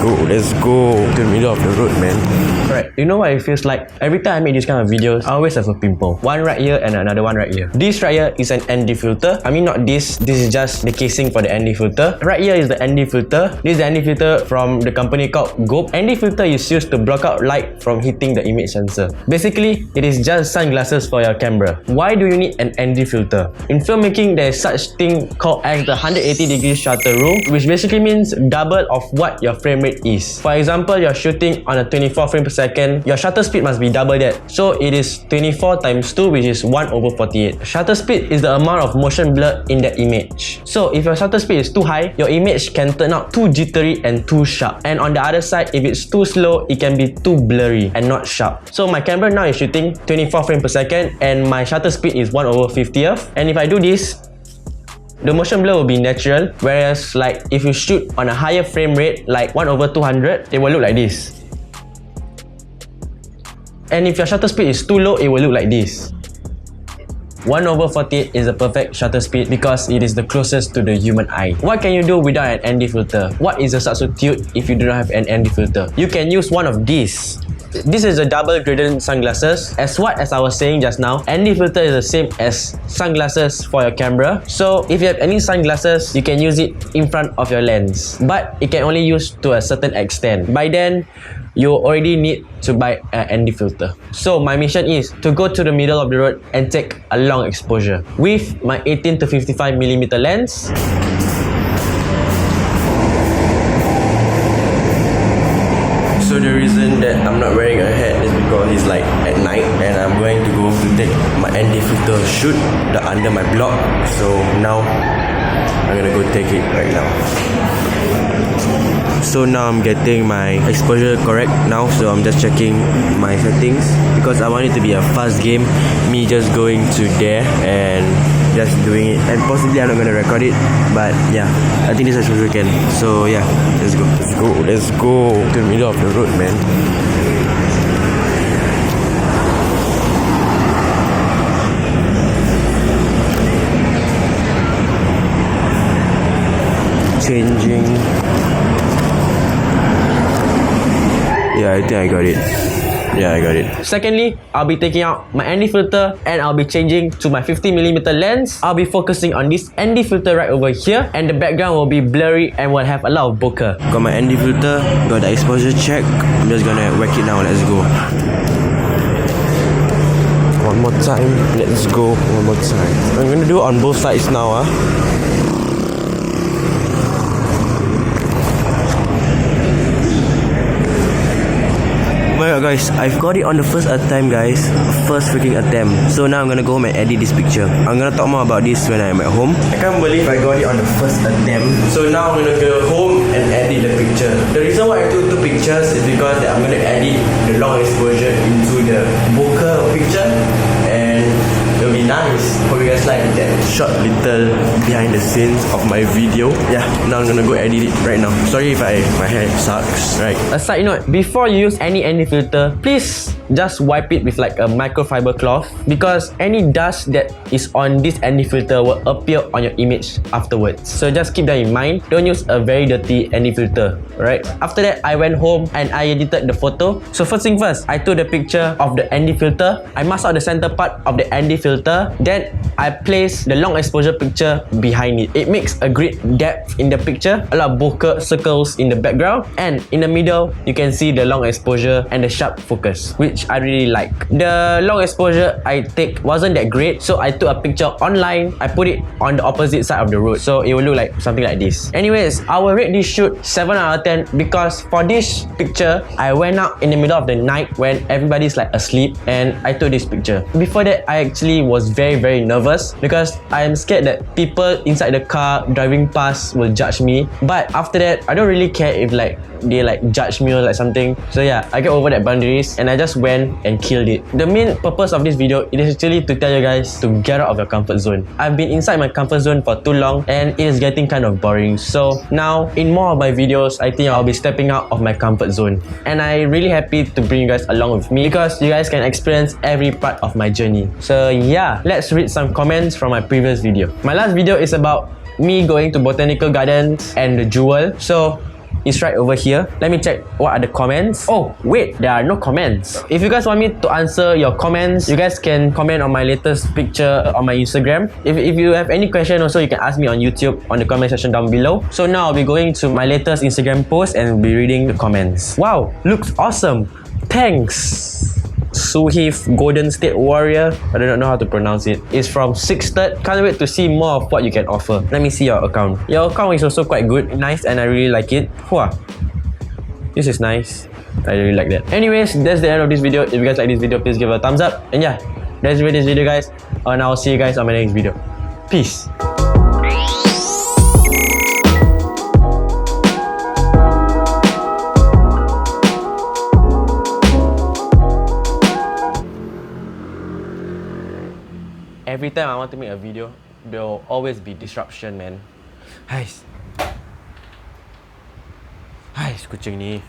let's go to the middle of the road, man. Alright, you know what it feels like? Every time I make this kind of videos, I always have a pimple. One right here and another one right here. This right here is an ND filter. I mean not this is just the casing for the ND filter. Right here is the ND filter. This is the ND filter from the company called Gope. ND filter is used to block out light from hitting the image sensor. Basically, it is just sunglasses for your camera. Why do you need an ND filter? In filmmaking, there is such thing called as the 180-degree shutter rule, which basically means double of what your frame rate is. For example, you're shooting on a 24 frame per second, your shutter speed must be double that. So it is 24 times 2, which is 1/48. Shutter speed is the amount of motion blur in the image. So if your shutter speed is too high, your image can turn out too jittery and too sharp. And on the other side, if it's too slow, it can be too blurry and not sharp. So my camera now is shooting 24 frames per second and my shutter speed is 1/50th. And if I do this, the motion blur will be natural, whereas like if you shoot on a higher frame rate like 1/200, it will look like this. And if your shutter speed is too low, it will look like this. 1/48 is the perfect shutter speed because it is the closest to the human eye. What can you do without an ND filter? What is a substitute if you do not have an ND filter? You can use one of these. This is a double gradient sunglasses. As I was saying just now, ND filter is the same as sunglasses for your camera. So if you have any sunglasses, you can use it in front of your lens. But it can only use to a certain extent. By then, you already need to buy an ND filter. So my mission is to go to the middle of the road and take a long exposure with my 18 to 55mm lens. So the reason that I'm not wearing a hat is because it's like at night and I'm going to go to take my ND filter shoot under my block. So now I'm gonna go take it right now. So now I'm getting my exposure correct now, so I'm just checking my settings because I want it to be a fast game, me just going to there and just doing it, and possibly I'm not gonna record it, but yeah, I think this exposure can. So yeah, let's go to the middle of the road, man. Changing. Yeah, I think I got it. Yeah, I got it. Secondly, I'll be taking out my ND filter and I'll be changing to my 50mm lens. I'll be focusing on this ND filter right over here and the background will be blurry and will have a lot of bokeh. Got my ND filter, got the exposure check. I'm just gonna whack it now, let's go. One more time, let's go. One more time. I'm gonna do it on both sides now. Oh my god guys, I've got it on the first attempt guys. First freaking attempt. So now I'm gonna go home and edit this picture. I'm gonna talk more about this when I'm at home. I can't believe I got it on the first attempt. So now I'm gonna go home and edit the picture. The reason why I took two pictures is because I'm gonna edit the long exposure into the bokeh picture and it'll be nice. Hope you guys like that short little behind the scenes of my video. Yeah, now I'm gonna go edit it right now. Sorry if my hair sucks, right? A side note, before you use any filter, please just wipe it with like a microfiber cloth because any dust that is on this ND filter will appear on your image afterwards. So just keep that in mind. Don't use a very dirty ND filter, right? After that, I went home and I edited the photo. So first thing first, I took the picture of the ND filter. I masked out the center part of the ND filter. Then I placed the long exposure picture behind it. It makes a great depth in the picture. A lot of bokeh circles in the background, and in the middle you can see the long exposure and the sharp focus, which I really like. The long exposure I take wasn't that great, so I took a picture online. I put it on the opposite side of the road, so it will look like something like this. Anyways, I will rate this shoot 7 out of 10 because for this picture, I went out in the middle of the night when everybody's like asleep and I took this picture. Before that, I actually was very nervous because I am scared that people inside the car driving past will judge me. But after that, I don't really care if like they like judge me or like something. So yeah, I get over that boundaries and I just went and killed it. The main purpose of this video is actually to tell you guys to get out of your comfort zone. I've been inside my comfort zone for too long and it is getting kind of boring. So now in more of my videos, I think I'll be stepping out of my comfort zone. And I'm really happy to bring you guys along with me because you guys can experience every part of my journey. So yeah, let's read some comments from my previous video. My last video is about me going to botanical gardens and the jewel. So is right over here. Let me check what are the comments. Oh, wait, there are no comments. If you guys want me to answer your comments, you guys can comment on my latest picture on my Instagram. If you have any question also, you can ask me on YouTube on the comment section down below. So now I'll be going to my latest Instagram post and be reading the comments. Wow, looks awesome. Thanks. Suhif Golden State Warrior, I do not know how to pronounce it. It's from 6/3. Can't wait to see more of what you can offer. Let me see your account. Your account is also quite good, nice, and I really like it. Whoa, this is nice. I really like that. Anyways, that's the end of this video. If you guys like this video, please give it a thumbs up. And yeah, that's it for this video, guys. And I'll see you guys on my next video. Peace. Every time I want to make a video, there will always be disruption, man. Hais, kucing ni.